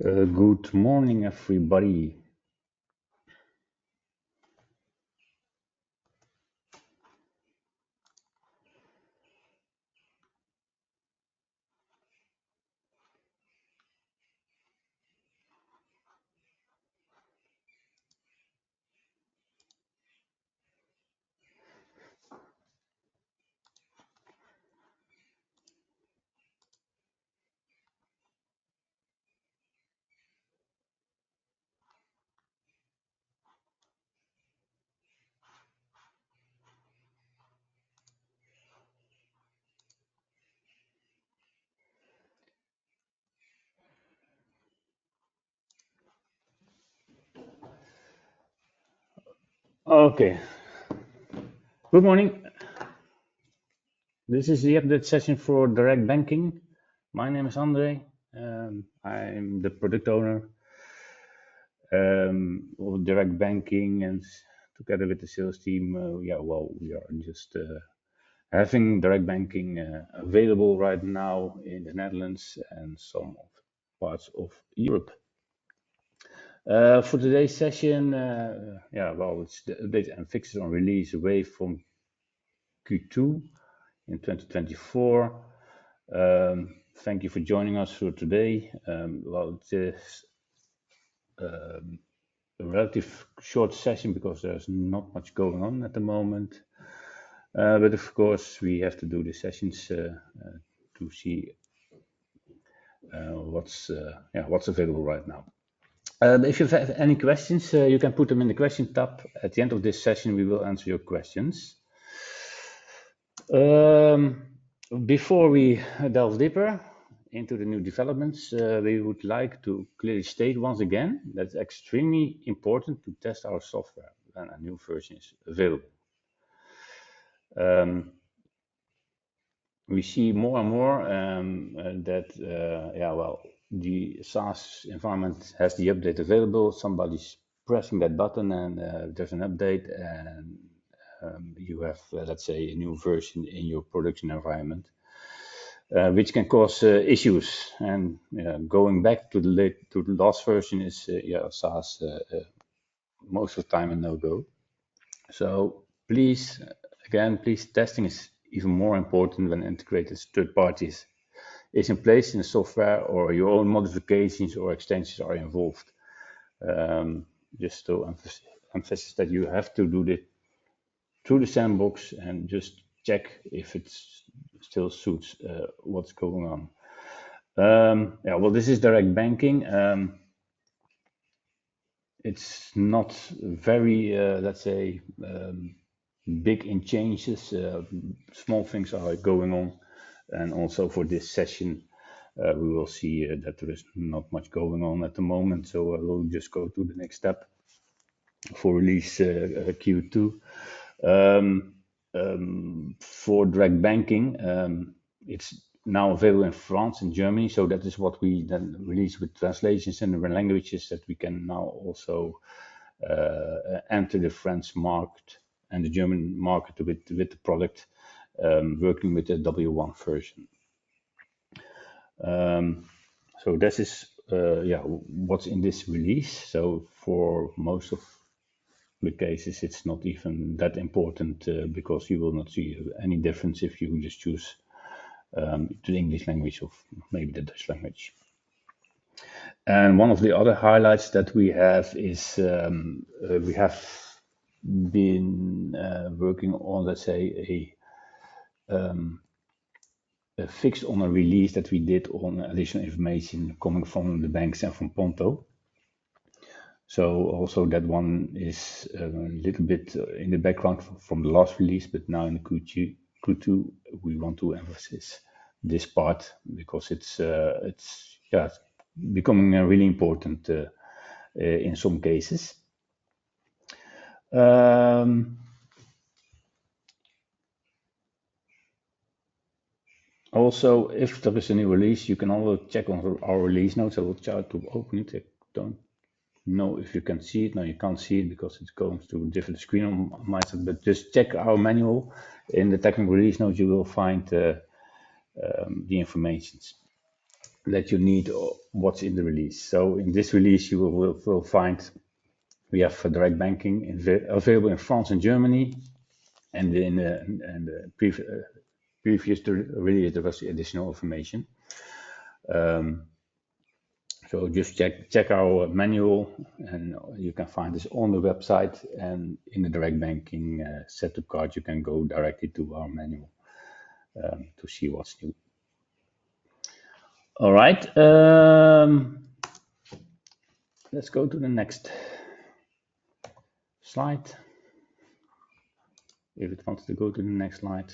Good morning, everybody. Okay, good morning. This is the update session for direct banking. My name is Andre. I'm the product owner of direct banking, and together with the sales team, we are just having direct banking available right now in the Netherlands and some of parts of Europe. For today's session, it's the update and fixes on release away from Q2 in 2024. Thank you for joining us for today. It is a relative short session because there's not much going on at the moment. But of course, we have to do the sessions to see what's available right now. If you have any questions, you can put them in the question tab. At the end of this session, we will answer your questions. Before we delve deeper into the new developments, we would like to clearly state once again that it's extremely important to test our software when a new version is available. We see more and more that the SaaS environment has the update available. Somebody's pressing that button and there's an update, and you have, let's say, a new version in your production environment, which can cause issues. And going back to the last version is SaaS most of the time a no-go. So please, testing is even more important when integrated third parties is in place in the software or your own modifications or extensions are involved. Just to emphasize that you have to do this through the sandbox and just check if it still suits what's going on. This is direct banking. It's not very, let's say, big in changes. Small things are going on. And also for this session, we will see that there is not much going on at the moment. So we'll just go to the next step for release Q2. For direct banking, it's now available in France and Germany. So that is what we then release with translations in the languages, that we can now also enter the French market and the German market with the product, working with the W1 version. So this is what's in this release. So for most of the cases, it's not even that important because you will not see any difference if you just choose the English language or maybe the Dutch language. And one of the other highlights that we have is we have been working on, let's say, a fix on a release that we did on additional information coming from the banks and from Ponto. So also that one is a little bit in the background from the last release, but now in the Q2 we want to emphasize this part because it's becoming really important in some cases. Also, if there is a new release, you can always check on our release notes. I will try to open it. I don't know if you can see it. No, you can't see it because it goes to a different screen on my side. But just check our manual. In the technical release notes, you will find the information. that you need or what's in the release. So in this release, you will find we have direct banking available in France and Germany, and in the previous release there was additional information. So just check our manual, and you can find this on the website. And in the direct banking setup card, you can go directly to our manual to see what's new. All right, let's go to the next slide. If it wants to go to the next slide.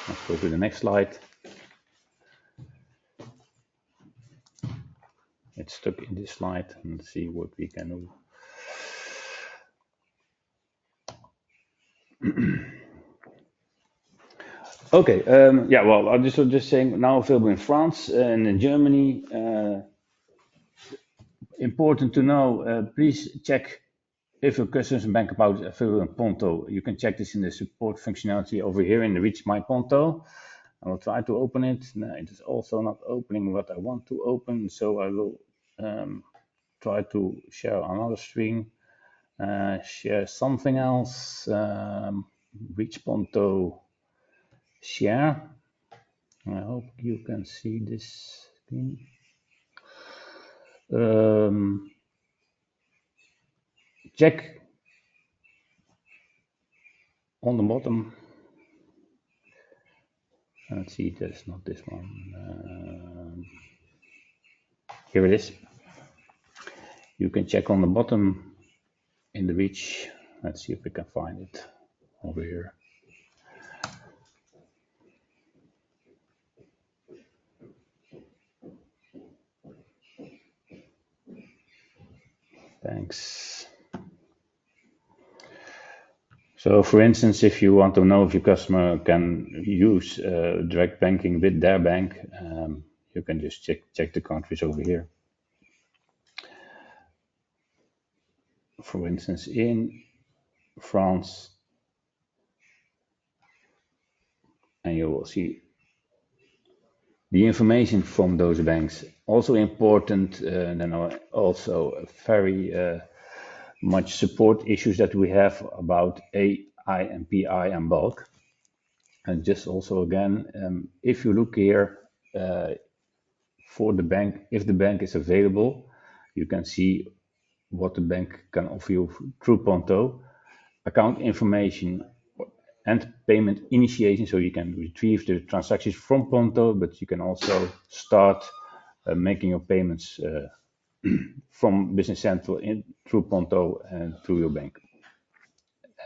Let's go to the next slide. It's stuck in this slide, and let's see what we can do. Okay, yeah, well, I was just saying now available in France and in Germany. Important to know, please check if your customers and bank account is available in Ponto. You can check this in the support functionality over here in the Reach My Ponto. I will try to open it. No, it is also not opening what I want to open, so I will try to share another screen, share something else. Reach Ponto share. I hope you can see this screen. Check on the bottom. Let's see, that's not this one. Here it is. You can check on the bottom in the reach. Let's see if we can find it over here. Thanks. So for instance, if you want to know if your customer can use direct banking with their bank, you can just check the countries over here. For instance, in France, and you will see the information from those banks. Also important, then also very much support issues that we have about AI and PI and bulk. And just also again, if you look here for the bank, if the bank is available, you can see what the bank can offer you through Ponto, account information and payment initiation, so you can retrieve the transactions from Ponto, but you can also start making your payments from Business Central through Ponto and through your bank.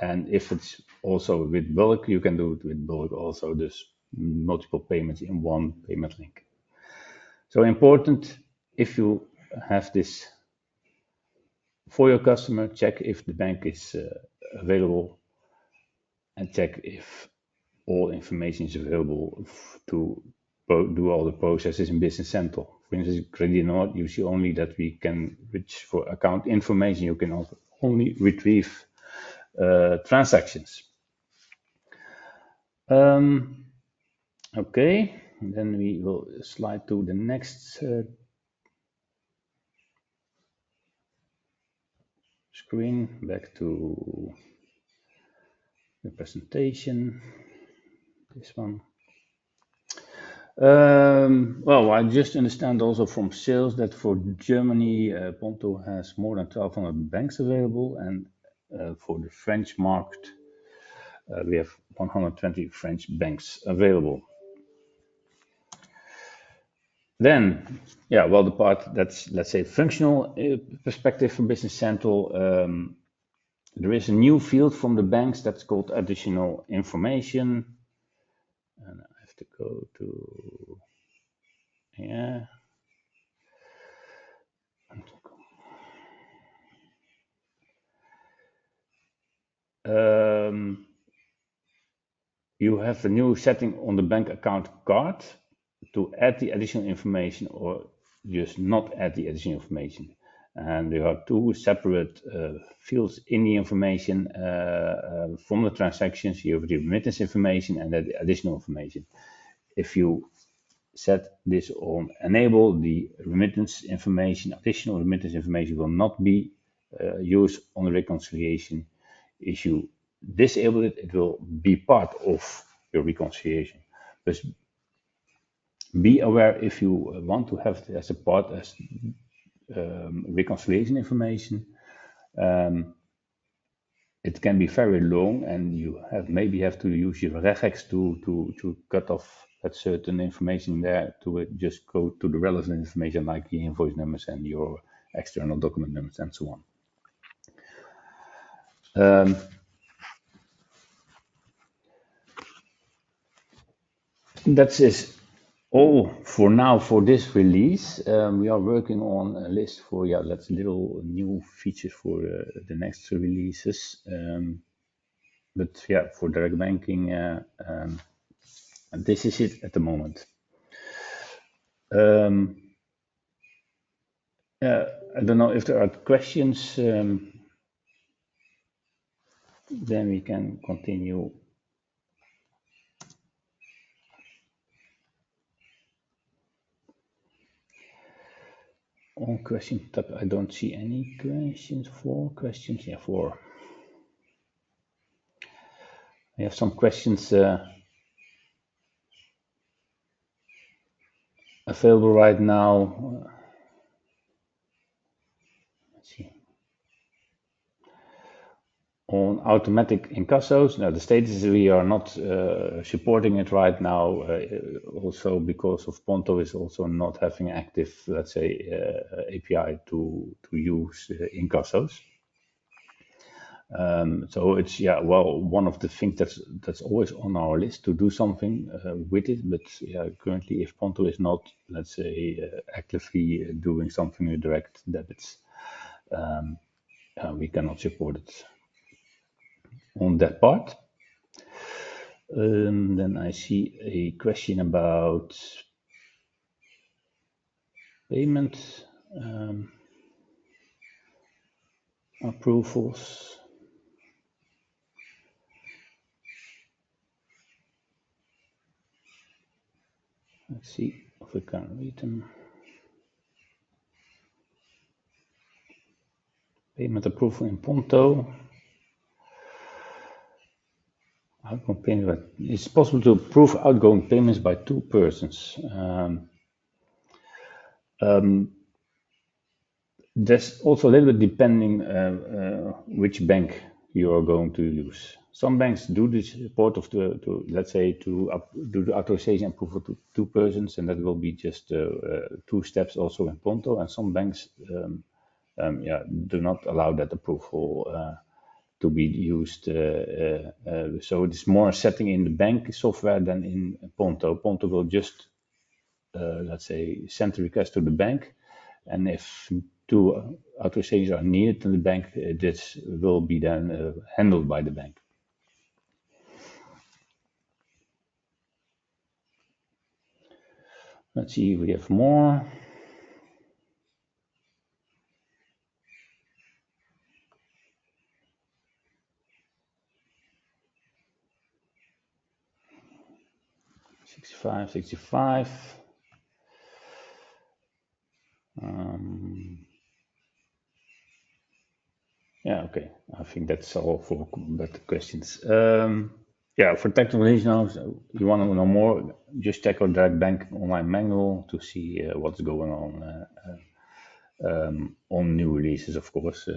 And if it's also with bulk, you can do it with bulk also, there's multiple payments in one payment link. So important, if you have this for your customer, check if the bank is available, and check if all information is available to do all the processes in Business Central. For instance, Credit Nord, you see only that we can reach for account information. You can also only retrieve transactions. Okay, and then we will slide to the next screen, back to the presentation, this one. Well, I just understand also from sales that for Germany, Ponto has more than 1,200 banks available, and for the French market, we have 120 French banks available. Then, yeah, well, the part that's, let's say, functional perspective for Business Central, there is a new field from the banks that's called additional information. And I have to go to, yeah. You have a new setting on the bank account card to add the additional information or just not add the additional information. And there are two separate fields in the information from the transactions. You have the remittance information and the additional information. If you set this on enable, the remittance information, additional remittance information will not be used on the reconciliation. If you disable it, it will be part of your reconciliation. But be aware, if you want to have it as a part as reconciliation information, it can be very long, and you maybe have to use your regex to cut off that certain information there to just go to the relevant information like the invoice numbers and your external document numbers and so on. That is all for now for this release. We are working on a list for that's little new features for the next releases. But for direct banking, this is it at the moment. I don't know if there are questions. Then we can continue. On question tab, I don't see any questions. Four questions. Yeah, four. I have some questions available right now. Let's see. On automatic incassos, now the status is we are not supporting it right now, also because of Ponto is also not having active, let's say, API to use incassos. So it's one of the things that's always on our list to do something with it. But currently, if Ponto is not, let's say, actively doing something with direct debits, we cannot support it on that part. Then I see a question about payment approvals. Let's see if we can read them. Payment approval in Ponto. Outgoing payment. It's possible to approve outgoing payments by two persons. That's also a little bit depending which bank you are going to use. Some banks do the support of let's say to do the authorization approval to two persons, and that will be just two steps also in Ponto. And some banks do not allow that approval to be used. So it's more a setting in the bank software than in Ponto. Ponto will just let's say send the request to the bank, and if two authorizations are needed in the bank, this will be then handled by the bank. Let's see if we have more. $65. Okay. I think that's all for better questions. For technical reasons, you want to know more, just check our direct bank online manual to see what's going on new releases, of course.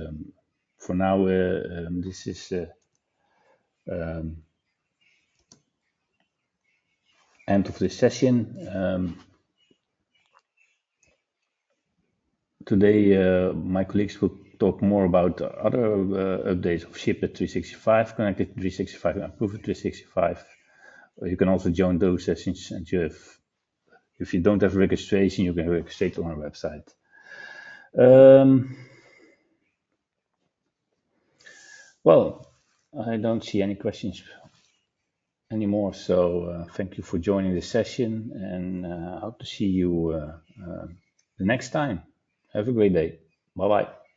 For now, this is end of this session. Today, my colleagues will talk more about other updates of Shiplet 365, Connected 365, and Approved 365. You can also join those sessions, and if you don't have registration, you can register on our website. Well, I don't see any questions anymore, so thank you for joining this session, and I hope to see you the next time. Have a great day. Bye bye.